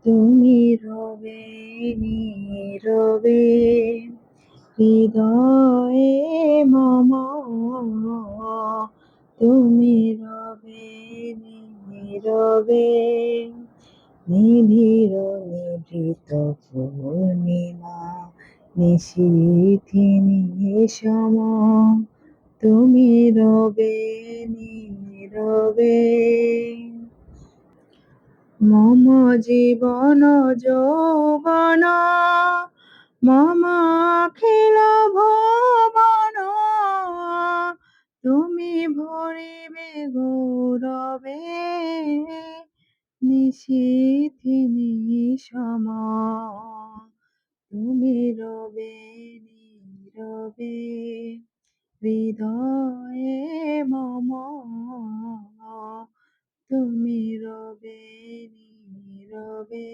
তুমি রবে নীরবে হৃদয়ে মম, তুমি রবে নীরবে নিবিড় নিভৃত পূর্ণিমা নিশীথিনী সম, তুমি রবে নীরবে। মম জীবন যৌবন মম অখিল ভুবন, তুমি ভরিবে গৌরবে নিশীথিনী সম, তুমি রবে নীরবে হৃদয়ে মম, তুমি রবে নীরবে।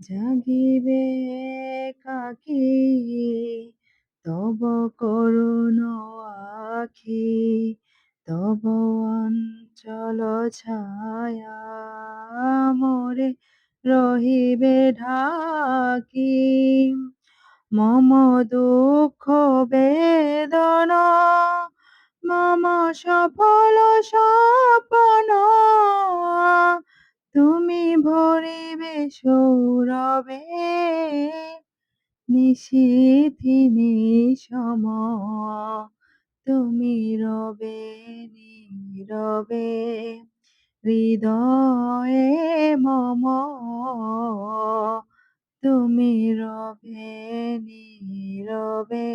জাগিবে একাকী তব করুণ আখি, তব অঞ্চল ছায়া মোরে রহিবে ঢাকি। মম দুঃখ বেদনা মম সফল স্বপ্ন, তুমি ভরিবে সৌরভে নিশীথিনী সম, তুমি রবে নীরবে হৃদয়ে মম, তুমি রবে নীরবে।